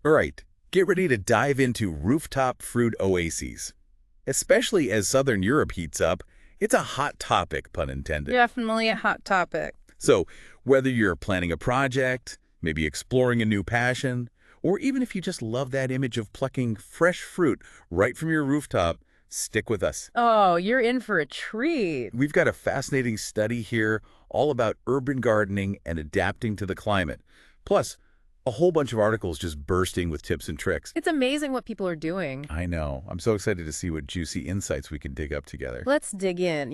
All right, get ready to dive into rooftop fruit oases. Especially as Southern Europe heats up, it's a hot topic, pun intended. Definitely a hot topic. So, whether you're planning a project, maybe exploring a new passion, or even if you just love that image of plucking fresh fruit right from your rooftop, stick with us. Oh, you're in for a treat. We've got a fascinating study here all about urban gardening and adapting to the climate. Plus, a whole bunch of articles just bursting with tips and tricks. It's amazing what people are doing. I know. I'm so excited to see what juicy insights we can dig up together. Let's dig in.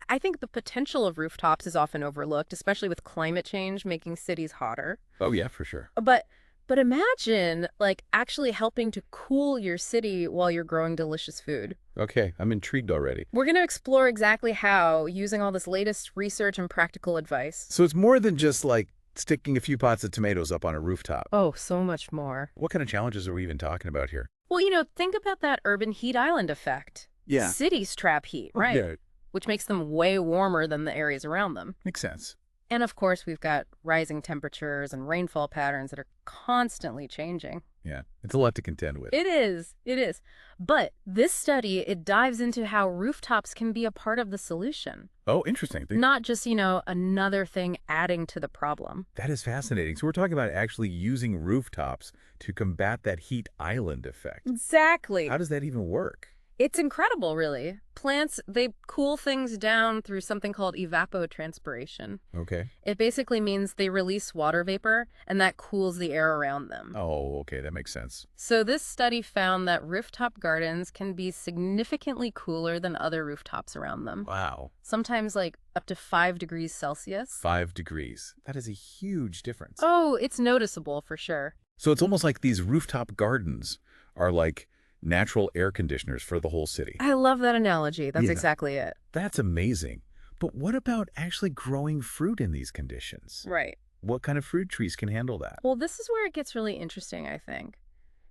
I think the potential of rooftops is often overlooked, especially with climate change making cities hotter. Oh, yeah, for sure. But imagine like actually helping to cool your city while you're growing delicious food. Okay, I'm intrigued already. We're going to explore exactly how using all this latest research and practical advice. So it's more than just like sticking a few pots of tomatoes up on a rooftop. Oh, so much more. What kind of challenges are we even talking about here? Well, think about that urban heat island effect. Yeah. Cities trap heat, right? Yeah, Which makes them way warmer than the areas around them. makes sense. And of course, we've got rising temperatures and rainfall patterns that are constantly changing. Yeah, it's a lot to contend with. It is. It is. But this study, it dives into how rooftops can be a part of the solution. Oh, interesting. Not just, another thing adding to the problem. That is fascinating. So we're talking about actually using rooftops to combat that heat island effect. Exactly. How does that even work? It's incredible, really. Plants, they cool things down through something called evapotranspiration. Okay. It basically means they release water vapor, and that cools the air around them. Oh, okay, that makes sense. So this study found that rooftop gardens can be significantly cooler than other rooftops around them. Wow. Sometimes like up to 5 degrees Celsius. 5 degrees. That is a huge difference. Oh, it's noticeable for sure. So it's almost like these rooftop gardens are like natural air conditioners for the whole city. I love that analogy. That's Yeah. exactly it. That's amazing. But what about actually growing fruit in these conditions? Right. What kind of fruit trees can handle that? Well, this is where it gets really interesting, I think.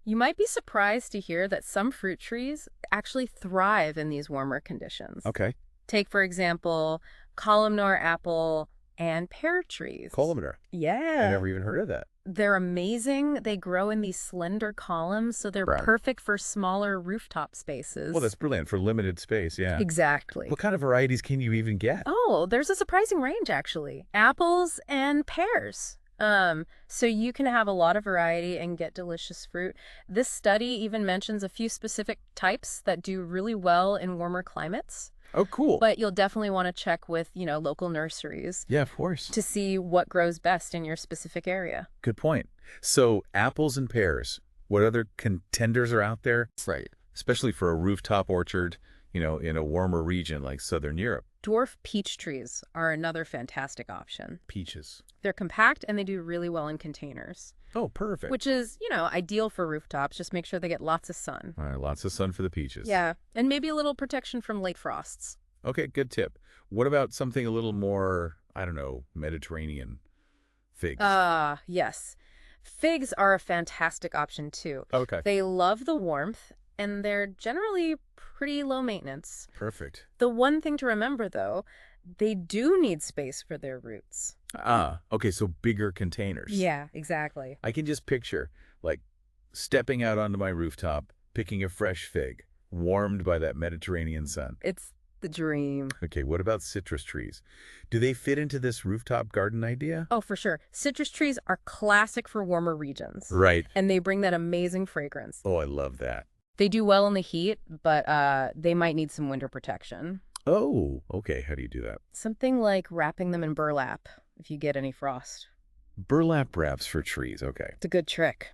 You might be surprised to hear that some fruit trees actually thrive in these warmer conditions. Okay. Take, for example, columnar apple and pear trees. Columnar. Yeah. I never even heard of that. They're amazing. They grow in these slender columns, so they're Right. perfect for smaller rooftop spaces. Well, that's brilliant for limited space, yeah. Exactly. What kind of varieties can you even get? Oh, there's a surprising range, actually. Apples and pears. So you can have a lot of variety and get delicious fruit. This study even mentions a few specific types that do really well in warmer climates. Oh, cool. But you'll definitely want to check with, local nurseries Yeah, of course. to see what grows best in your specific area. Good point. So apples and pears, what other contenders are out there? Right. Especially for a rooftop orchard, in a warmer region like Southern Europe. Dwarf peach trees are another fantastic option. Peaches. They're compact and they do really well in containers, Oh, perfect. which is, ideal for rooftops. Just make sure they get lots of sun. All right, lots of sun for the peaches. Yeah, and maybe a little protection from late frosts. Okay, good tip. What about something a little more, I don't know, Mediterranean? Figs. Yes. Figs are a fantastic option too. Okay. They love the warmth and they're generally pretty low maintenance. Perfect. The one thing to remember though, they do need space for their roots. Okay, so bigger containers. Yeah, exactly. I can just picture, like, stepping out onto my rooftop, picking a fresh fig, warmed by that Mediterranean sun. It's the dream. Okay, what about citrus trees? Do they fit into this rooftop garden idea? Oh, for sure. Citrus trees are classic for warmer regions. Right. And they bring that amazing fragrance. Oh, I love that. They do well in the heat, but they might need some winter protection. Oh, okay. How do you do that? Something like wrapping them in burlap if you get any frost. Burlap wraps for trees. Okay. It's a good trick.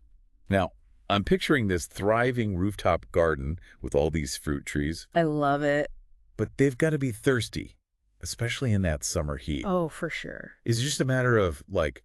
Now, I'm picturing this thriving rooftop garden with all these fruit trees, I love it. but they've got to be thirsty, especially in that summer heat. Oh, for sure. Is it just a matter of, like,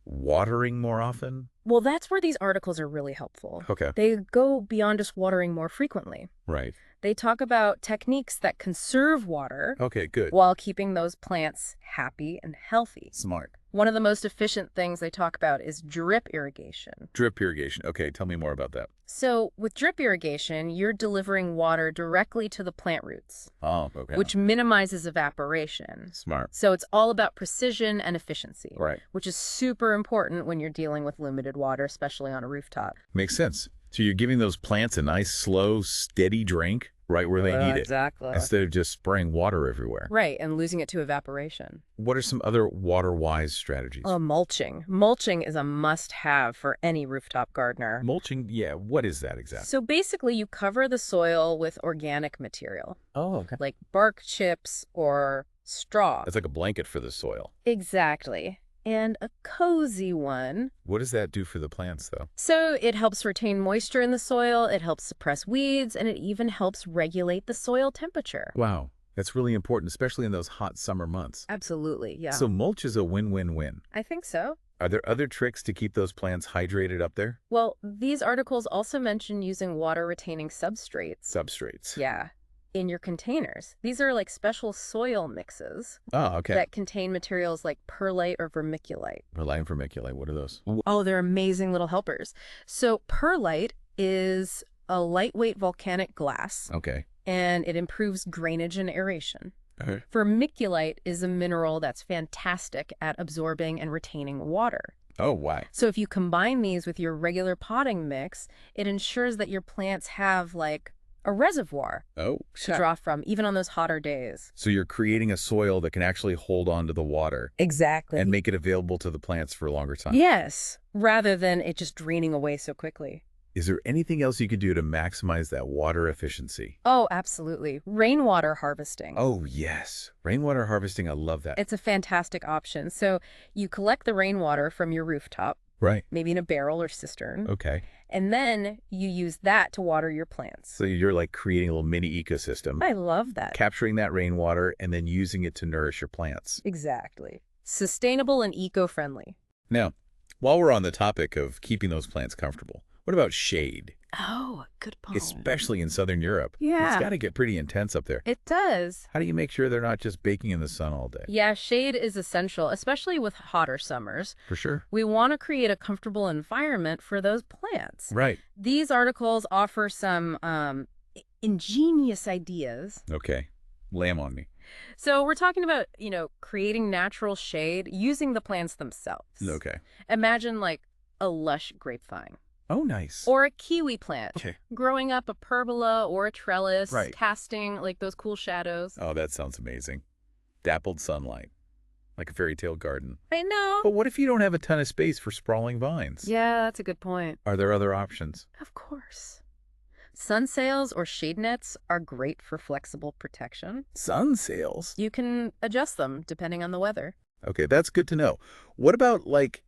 watering more often? Well, that's where these articles are really helpful. Okay. They go beyond just watering more frequently. Right. They talk about techniques that conserve water Okay, good. while keeping those plants happy and healthy. Smart. One of the most efficient things they talk about is drip irrigation. Drip irrigation. Okay, tell me more about that. So with drip irrigation, you're delivering water directly to the plant roots, Oh, okay. which minimizes evaporation. Smart. So it's all about precision and efficiency, Right. which is super important when you're dealing with limited water, especially on a rooftop. Makes sense. So you're giving those plants a nice, slow, steady drink right where they need it, Exactly. instead of just spraying water everywhere. Right, and losing it to evaporation. What are some other water-wise strategies? Mulching. Mulching is a must-have for any rooftop gardener. Mulching, yeah, what is that exactly? So basically, you cover the soil with organic material, Oh, okay. like bark chips or straw. It's like a blanket for the soil. Exactly. And a cozy one. What does that do for the plants, though? So it helps retain moisture in the soil, it helps suppress weeds, and it even helps regulate the soil temperature. Wow, that's really important, especially in those hot summer months. Absolutely, yeah. So mulch is a win-win-win. I think so. Are there other tricks to keep those plants hydrated up there? Well, these articles also mention using water-retaining substrates. Substrates. Yeah. In your containers. These are like special soil mixes Oh, okay. that contain materials like perlite or vermiculite. Perlite and vermiculite, what are those? Oh, they're amazing little helpers. So perlite is a lightweight volcanic glass, Okay. and it improves drainage and aeration. Okay. Vermiculite is a mineral that's fantastic at absorbing and retaining water. Oh, why? So if you combine these with your regular potting mix, it ensures that your plants have like a reservoir Oh, to draw from, even on those hotter days. so you're creating a soil that can actually hold on to the water Exactly. and make it available to the plants for a longer time. Yes, rather than it just draining away so quickly. Is there anything else you could do to maximize that water efficiency? Oh, absolutely. Rainwater harvesting. Oh, yes. Rainwater harvesting, I love that. It's a fantastic option. So you collect the rainwater from your rooftop, Right. maybe in a barrel or cistern, Okay. and then you use that to water your plants. So you're like creating a little mini ecosystem, I love that. capturing that rainwater and then using it to nourish your plants. Exactly. Sustainable and eco-friendly. Now, while we're on the topic of keeping those plants comfortable, what about shade? Oh, good point. Especially in Southern Europe. Yeah. It's got to get pretty intense up there. It does. How do you make sure they're not just baking in the sun all day? Yeah, shade is essential, especially with hotter summers. For sure. We want to create a comfortable environment for those plants. Right. These articles offer some ingenious ideas. Okay. Lay 'em on me. So we're talking about, creating natural shade using the plants themselves. Okay. Imagine like a lush grapevine Oh, nice. or a kiwi plant Okay. growing up a pergola or a trellis, Right. casting like those cool shadows. Oh, that sounds amazing. Dappled sunlight. Like a fairy tale garden. I know. But what if you don't have a ton of space for sprawling vines? Yeah, that's a good point. Are there other options? Of course. Sun sails or shade nets are great for flexible protection. Sun sails? You can adjust them depending on the weather. Okay, that's good to know. What about, like,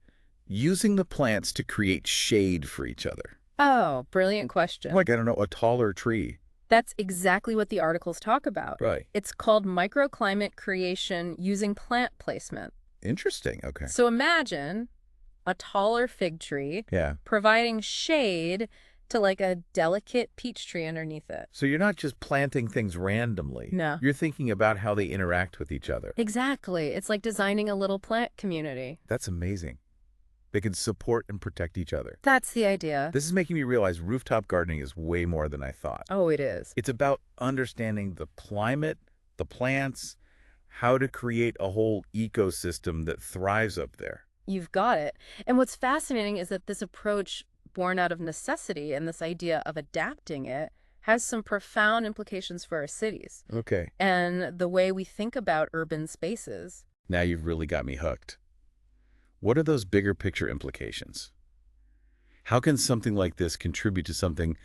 using the plants to create shade for each other? Oh, brilliant question. Like, I don't know, a taller tree. That's exactly what the articles talk about. Right. It's called microclimate creation using plant placement. Interesting. Okay. So imagine a taller fig tree Yeah. providing shade to like a delicate peach tree underneath it. So you're not just planting things randomly. No. You're thinking about how they interact with each other. Exactly. It's like designing a little plant community. That's amazing. They can support and protect each other. That's the idea. This is making me realize rooftop gardening is way more than I thought. Oh, it is. It's about understanding the climate, the plants, how to create a whole ecosystem that thrives up there. You've got it. And what's fascinating is that this approach, born out of necessity and this idea of adapting it, has some profound implications for our cities Okay. and the way we think about urban spaces. Now you've really got me hooked. What are those bigger picture implications? How can something like this contribute to something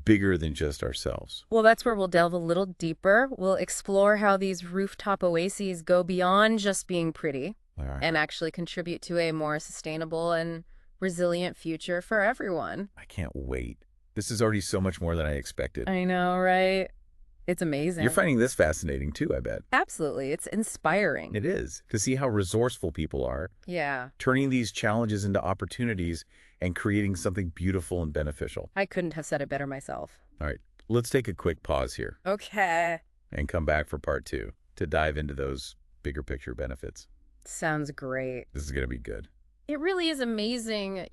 bigger than just ourselves? Well, that's where we'll delve a little deeper. We'll explore how these rooftop oases go beyond just being pretty All right. and actually contribute to a more sustainable and resilient future for everyone. I can't wait. This is already so much more than I expected. I know, right? It's amazing. You're finding this fascinating too, I bet. Absolutely. It's inspiring. It is, to see how resourceful people are, Yeah. turning these challenges into opportunities and creating something beautiful and beneficial. I couldn't have said it better myself. All right, let's take a quick pause here Okay. and come back for part 2 to dive into those bigger picture benefits. Sounds great. This is going to be good. It really is amazing,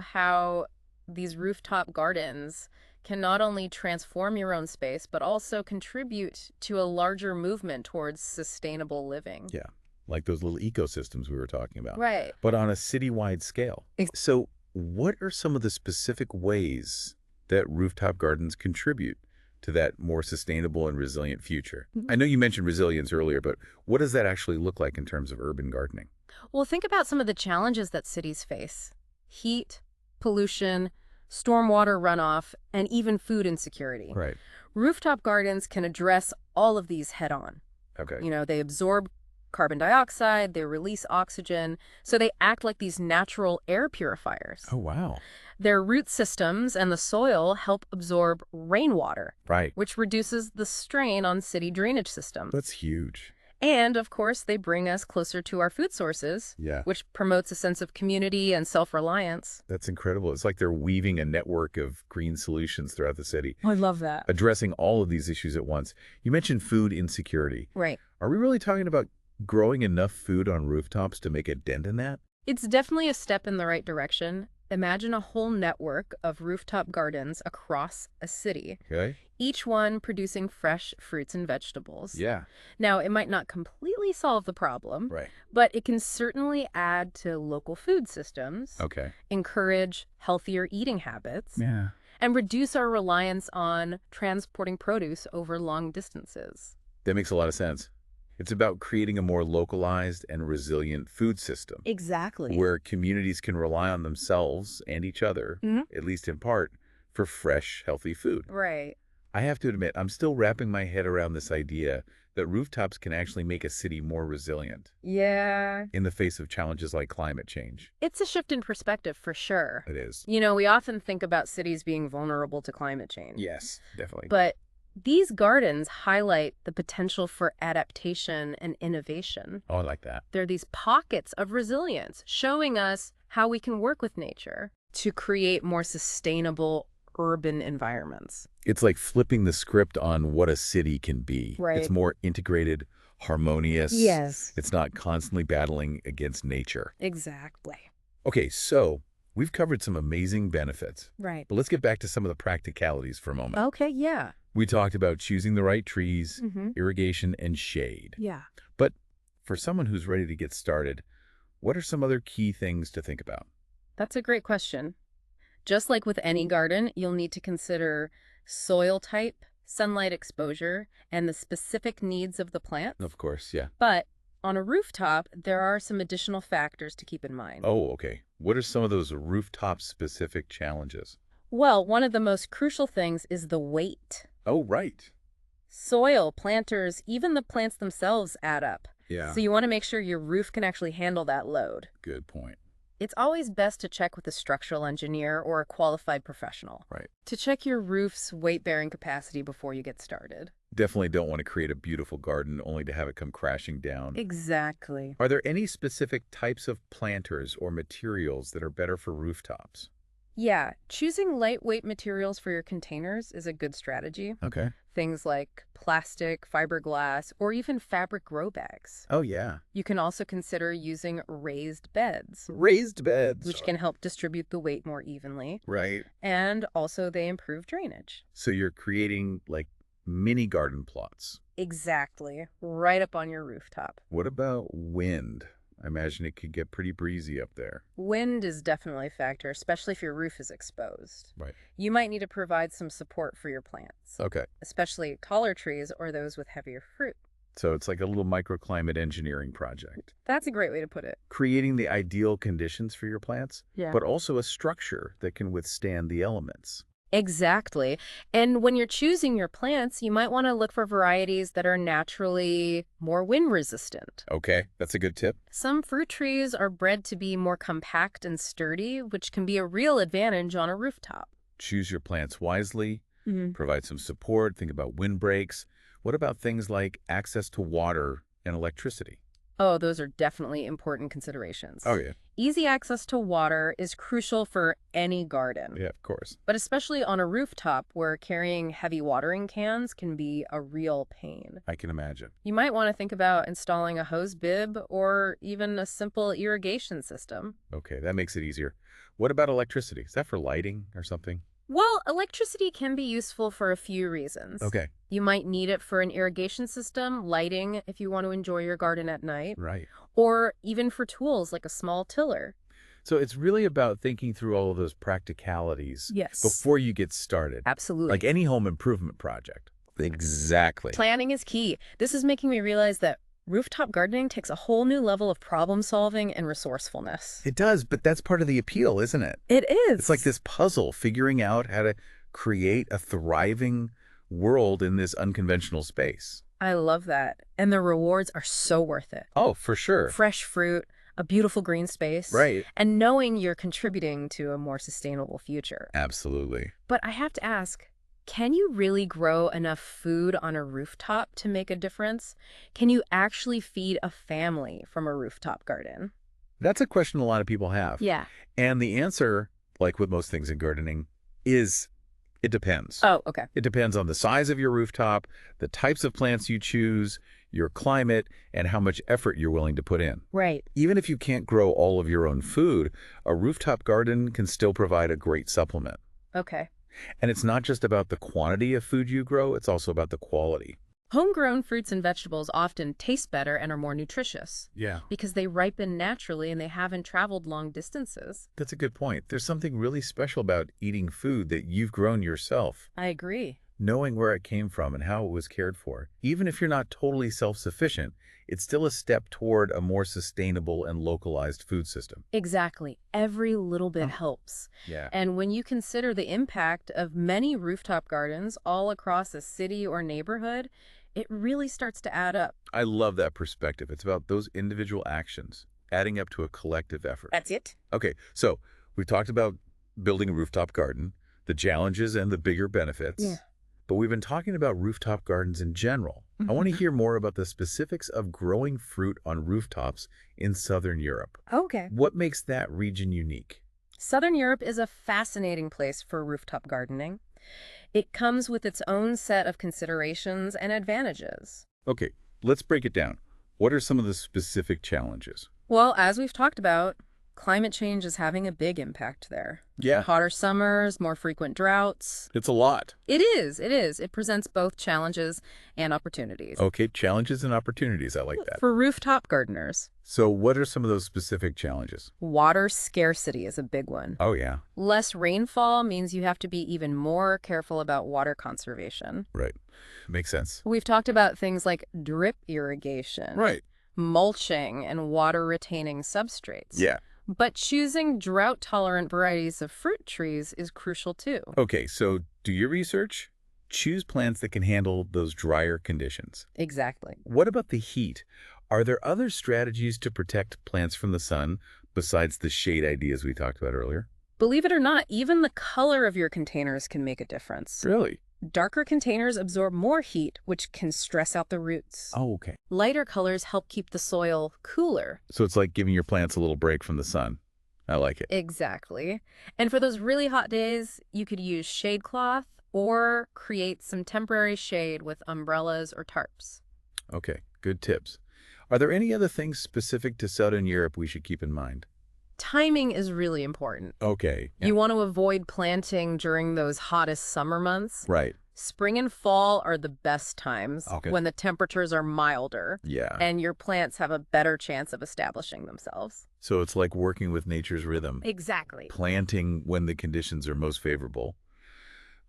how these rooftop gardens can not only transform your own space, but also contribute to a larger movement towards sustainable living. Yeah, like those little ecosystems we were talking about, Right. but on a citywide scale. So what are some of the specific ways that rooftop gardens contribute to that more sustainable and resilient future? I know you mentioned resilience earlier, but what does that actually look like in terms of urban gardening? Well, think about some of the challenges that cities face. Heat, pollution, stormwater runoff, and even food insecurity. Right. Rooftop gardens can address all of these head on. Okay. They absorb carbon dioxide, they release oxygen, so they act like these natural air purifiers. Oh, wow. Their root systems and the soil help absorb rainwater, Right. which reduces the strain on city drainage systems. That's huge. And, of course, they bring us closer to our food sources, Yeah. which promotes a sense of community and self-reliance. That's incredible. It's like they're weaving a network of green solutions throughout the city, I love that. addressing all of these issues at once. You mentioned food insecurity. Right. Are we really talking about growing enough food on rooftops to make a dent in that? It's definitely a step in the right direction. Imagine a whole network of rooftop gardens across a city, Okay. each one producing fresh fruits and vegetables. Yeah. Now, it might not completely solve the problem, Right. but it can certainly add to local food systems, Okay. encourage healthier eating habits, Yeah. and reduce our reliance on transporting produce over long distances. That makes a lot of sense. It's about creating a more localized and resilient food system Exactly. where communities can rely on themselves and each other, at least in part, for fresh, healthy food. Right. I have to admit, I'm still wrapping my head around this idea that rooftops can actually make a city more resilient Yeah. in the face of challenges like climate change. It's a shift in perspective for sure. It is. We often think about cities being vulnerable to climate change. Yes, definitely. But these gardens highlight the potential for adaptation and innovation. Oh, I like that. They're these pockets of resilience, showing us how we can work with nature to create more sustainable urban environments. It's like flipping the script on what a city can be. Right. It's more integrated, harmonious. Yes. It's not constantly battling against nature. Exactly. Okay, so we've covered some amazing benefits, Right. but let's get back to some of the practicalities for a moment. Okay, yeah. We talked about choosing the right trees, Mm-hmm. irrigation, and shade. Yeah. But for someone who's ready to get started, what are some other key things to think about? That's a great question. Just like with any garden, you'll need to consider soil type, sunlight exposure, and the specific needs of the plant. Of course, yeah. But on a rooftop, there are some additional factors to keep in mind. Oh, okay. What are some of those rooftop-specific challenges? Well, one of the most crucial things is the weight. Oh, right. Soil, planters, even the plants themselves add up. Yeah, So you want to make sure your roof can actually handle that load. good point. It's always best to check with a structural engineer or a qualified professional Right. to check your roof's weight-bearing capacity before you get started. Definitely don't want to create a beautiful garden only to have it come crashing down. Exactly. Are there any specific types of planters or materials that are better for rooftops? Yeah, choosing lightweight materials for your containers is a good strategy. Okay. Things like plastic, fiberglass, or even fabric grow bags. Oh, yeah. You can also consider using raised beds, Raised beds. which can help distribute the weight more evenly. Right. And also they improve drainage. So you're creating like mini garden plots. Exactly. Right up on your rooftop. What about wind? I imagine it could get pretty breezy up there. Wind is definitely a factor, especially if your roof is exposed. Right. You might need to provide some support for your plants, Okay. especially taller trees or those with heavier fruit. So it's like a little microclimate engineering project. That's a great way to put it. Creating the ideal conditions for your plants, Yeah. but also a structure that can withstand the elements. Exactly. And when you're choosing your plants, you might want to look for varieties that are naturally more wind resistant. Okay, that's a good tip. Some fruit trees are bred to be more compact and sturdy, which can be a real advantage on a rooftop. Choose your plants wisely, Mm-hmm. provide some support, think about windbreaks. What about things like access to water and electricity? Oh, those are definitely important considerations. Oh, yeah. easy access to water is crucial for any garden. Yeah, of course. But especially on a rooftop where carrying heavy watering cans can be a real pain. I can imagine. You might want to think about installing a hose bib or even a simple irrigation system. Okay, that makes it easier. What about electricity? Is that for lighting or something? Well, electricity can be useful for a few reasons. Okay. You might need it for an irrigation system, lighting if you want to enjoy your garden at night, Right. or even for tools like a small tiller. So it's really about thinking through all of those practicalities Yes. before you get started. Absolutely. Like any home improvement project. Exactly. Planning is key. This is making me realize that rooftop gardening takes a whole new level of problem solving and resourcefulness. It does, but that's part of the appeal, isn't it? It is. It's like this puzzle, figuring out how to create a thriving world in this unconventional space. I love that. And the rewards are so worth it. Oh, for sure. Fresh fruit, a beautiful green space. Right. And knowing you're contributing to a more sustainable future. Absolutely. But I have to ask, can you really grow enough food on a rooftop to make a difference? Can you actually feed a family from a rooftop garden? That's a question a lot of people have. Yeah. And the answer, like with most things in gardening, is it depends. Oh, okay. It depends on the size of your rooftop, the types of plants you choose, your climate, and how much effort you're willing to put in. Right. Even if you can't grow all of your own food, a rooftop garden can still provide a great supplement. Okay. And it's not just about the quantity of food you grow, it's also about the quality. Homegrown fruits and vegetables often taste better and are more nutritious Yeah. because they ripen naturally and they haven't traveled long distances. That's a good point. There's something really special about eating food that you've grown yourself, I agree. knowing where it came from and how it was cared for. Even if you're not totally self-sufficient, it's still a step toward a more sustainable and localized food system. Exactly. Every little bit helps. Yeah. And when you consider the impact of many rooftop gardens all across a city or neighborhood, it really starts to add up. I love that perspective. It's about those individual actions adding up to a collective effort. That's it. Okay, so we've talked about building a rooftop garden, the challenges and the bigger benefits. Yeah. But we've been talking about rooftop gardens in general. I want to hear more about the specifics of growing fruit on rooftops in Southern Europe. Okay. What makes that region unique? Southern Europe is a fascinating place for rooftop gardening. It comes with its own set of considerations and advantages. Okay, let's break it down. What are some of the specific challenges? Well, as we've talked about, climate change is having a big impact there. Yeah. Hotter summers, more frequent droughts. It's a lot. It is. It presents both challenges and opportunities. Okay, challenges and opportunities. I like that. For rooftop gardeners, So what are some of those specific challenges? water scarcity is a big one. Oh, yeah. Less rainfall means you have to be even more careful about water conservation. Right. Makes sense. We've talked about things like drip irrigation, Right. mulching, and water-retaining substrates. Yeah. But choosing drought-tolerant varieties of fruit trees is crucial too. Okay, so do your research. Choose plants that can handle those drier conditions. Exactly. What about the heat? Are there other strategies to protect plants from the sun besides the shade ideas we talked about earlier? Believe it or not, even the color of your containers can make a difference. Really? Darker containers absorb more heat, which can stress out the roots. Oh, okay. Lighter colors help keep the soil cooler. So it's like giving your plants a little break from the sun. I like it. Exactly. And for those really hot days, you could use shade cloth or create some temporary shade with umbrellas or tarps. Okay, good tips. Are there any other things specific to Southern Europe we should keep in mind? Timing is really important. Okay. You want to avoid planting during those hottest summer months. Right. Spring and fall are the best times Okay. when the temperatures are milder Yeah. and your plants have a better chance of establishing themselves. So it's like working with nature's rhythm. Exactly. Planting when the conditions are most favorable.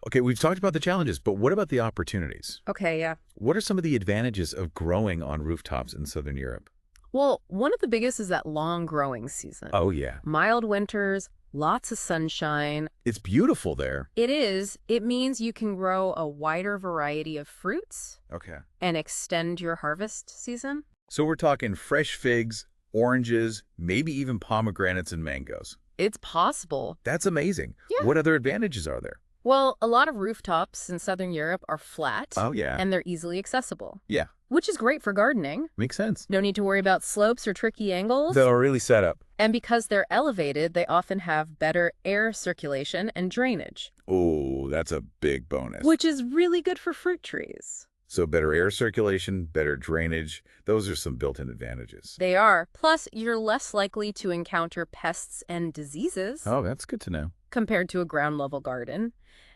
Okay, we've talked about the challenges, but what about the opportunities? Okay, yeah. What are some of the advantages of growing on rooftops in Southern Europe? Well, one of the biggest is that long growing season. Oh, yeah. Mild winters, lots of sunshine. It's beautiful there. It is. It means you can grow a wider variety of fruits Okay. and extend your harvest season. So we're talking fresh figs, oranges, maybe even pomegranates and mangoes. It's possible. That's amazing. Yeah. What other advantages are there? Well, a lot of rooftops in Southern Europe are flat, Oh, yeah. and they're easily accessible, Yeah, which is great for gardening. makes sense. No need to worry about slopes or tricky angles. They're really set up. And because they're elevated, they often have better air circulation and drainage, Oh, that's a big bonus. which is really good for fruit trees. So better air circulation, better drainage, those are some built-in advantages. They are. Plus, you're less likely to encounter pests and diseases Oh, that's good to know. compared to a ground-level garden.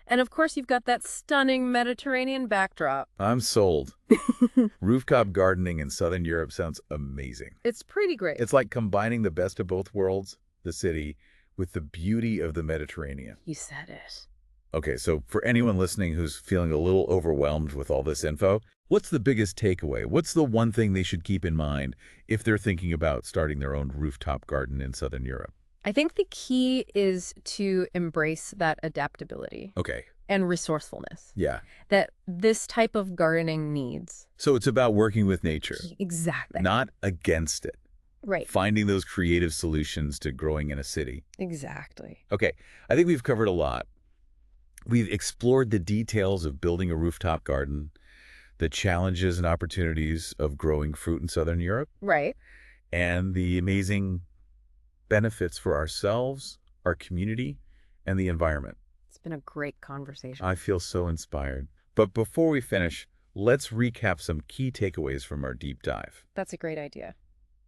And of course, you've got that stunning Mediterranean backdrop. I'm sold. Rooftop gardening in Southern Europe sounds amazing. It's pretty great. It's like combining the best of both worlds, the city, with the beauty of the Mediterranean. You said it. Okay, so for anyone listening who's feeling a little overwhelmed with all this info, what's the biggest takeaway? What's the one thing they should keep in mind if they're thinking about starting their own rooftop garden in Southern Europe? I think the key is to embrace that adaptability Okay, and resourcefulness yeah. that this type of gardening needs. So it's about working with nature, Exactly. not against it. Right. Finding those creative solutions to growing in a city. Exactly. Okay, I think we've covered a lot. We've explored the details of building a rooftop garden, the challenges and opportunities of growing fruit in Southern Europe, Right. and the amazing benefits for ourselves, our community, and the environment. It's been a great conversation. I feel so inspired. But before we finish, let's recap some key takeaways from our deep dive. That's a great idea.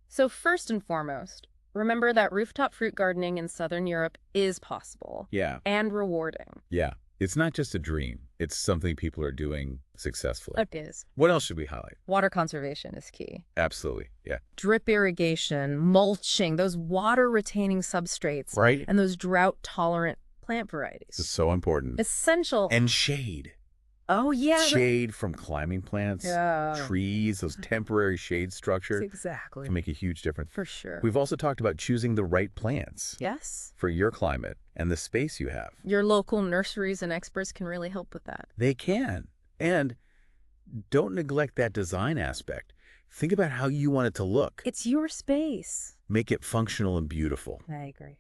So first and foremost, remember that rooftop fruit gardening in Southern Europe is possible Yeah, and rewarding. yeah. It's not just a dream. It's something people are doing successfully. It is. What else should we highlight? Water conservation is key. Absolutely, yeah. Drip irrigation, mulching, those water-retaining substrates, Right? and those drought-tolerant plant This is varieties. so important. Essential. And shade. Oh, yeah. Shade from climbing plants, Yeah. trees, those temporary shade structures Exactly. can make a huge difference. For sure. We've also talked about choosing the right plants Yes. for your climate and the space you have. Your local nurseries and experts can really help with that. They can. And don't neglect that design aspect. Think about how you want it to look. It's your space. Make it functional and beautiful. I agree.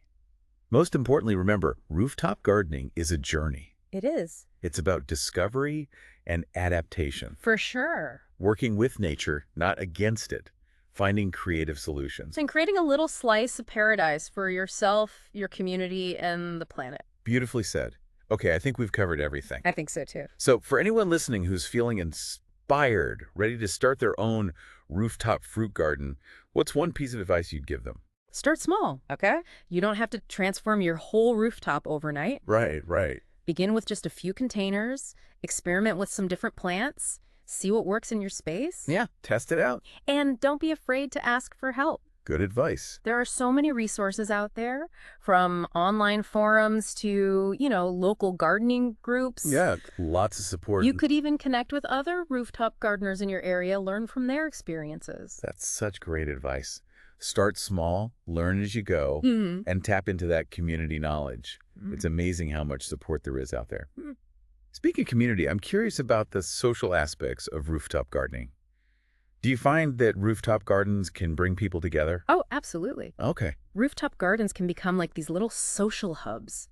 Most importantly, remember, rooftop gardening is a journey. It is. It's about discovery and adaptation. For sure. Working with nature, not against it. Finding creative solutions. And creating a little slice of paradise for yourself, your community, and the planet. Beautifully said. Okay, I think we've covered everything. I think so, too. So for anyone listening who's feeling inspired, ready to start their own rooftop fruit garden, what's one piece of advice you'd give them? Start small, okay? You don't have to transform your whole rooftop overnight. Right. Begin with just a few containers, experiment with some different plants, see what works in your space. Yeah, test it out. And don't be afraid to ask for help. Good advice. There are so many resources out there, from online forums to, local gardening groups. Yeah, lots of support. You could even connect with other rooftop gardeners in your area, learn from their experiences. That's such great advice. Start small, learn as you go, Hmm. and tap into that community knowledge. Mm. It's amazing how much support there is out there. Speaking of community, I'm curious about the social aspects of rooftop gardening. Do you find that rooftop gardens can bring people together? Oh, absolutely. Okay. Rooftop gardens can become like these little social hubs,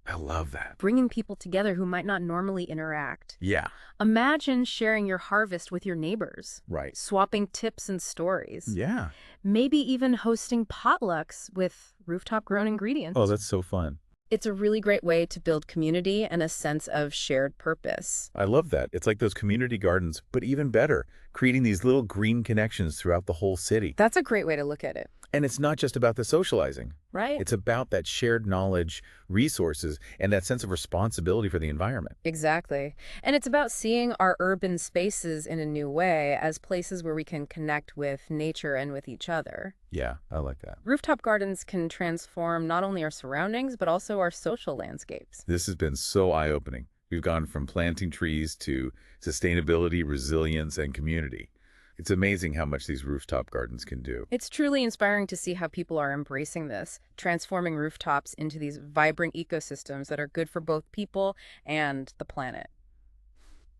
I love that. bringing people together who might not normally interact. Yeah. Imagine sharing your harvest with your neighbors, Right. swapping tips and stories, Yeah. maybe even hosting potlucks with rooftop-grown ingredients. Oh, that's so fun. It's a really great way to build community and a sense of shared purpose. I love that. It's like those community gardens, but even better, creating these little green connections throughout the whole city. That's a great way to look at it, And it's not just about the socializing. right? It's about that shared knowledge, resources, and that sense of responsibility for the environment. Exactly. And it's about seeing our urban spaces in a new way as places where we can connect with nature and with each other. Yeah, I like that. Rooftop gardens can transform not only our surroundings, but also our social landscapes. This has been so eye-opening. We've gone from planting trees to sustainability, resilience, and community. It's amazing how much these rooftop gardens can do. It's truly inspiring to see how people are embracing this, transforming rooftops into these vibrant ecosystems that are good for both people and the planet.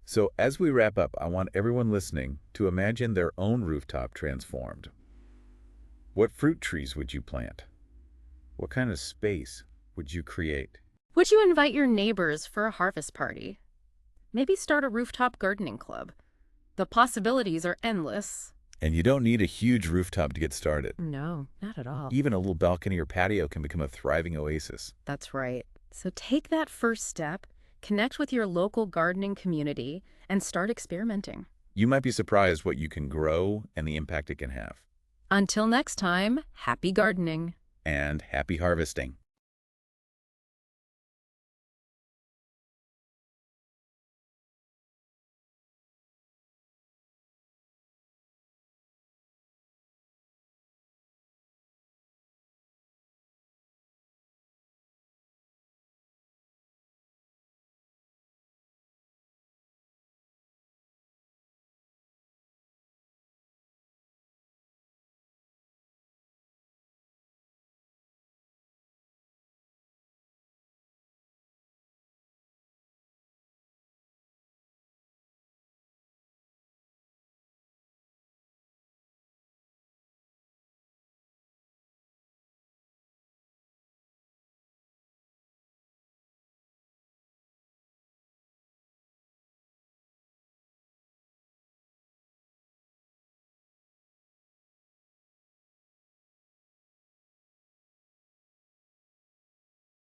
So as we wrap up, I want everyone listening to imagine their own rooftop transformed. What fruit trees would you plant? What kind of space would you create? Would you invite your neighbors for a harvest party? Maybe start a rooftop gardening club. The possibilities are endless. And you don't need a huge rooftop to get started. No, not at all. Even a little balcony or patio can become a thriving oasis. That's right. So take that first step, connect with your local gardening community, and start experimenting. You might be surprised what you can grow and the impact it can have. Until next time, happy gardening. And happy harvesting.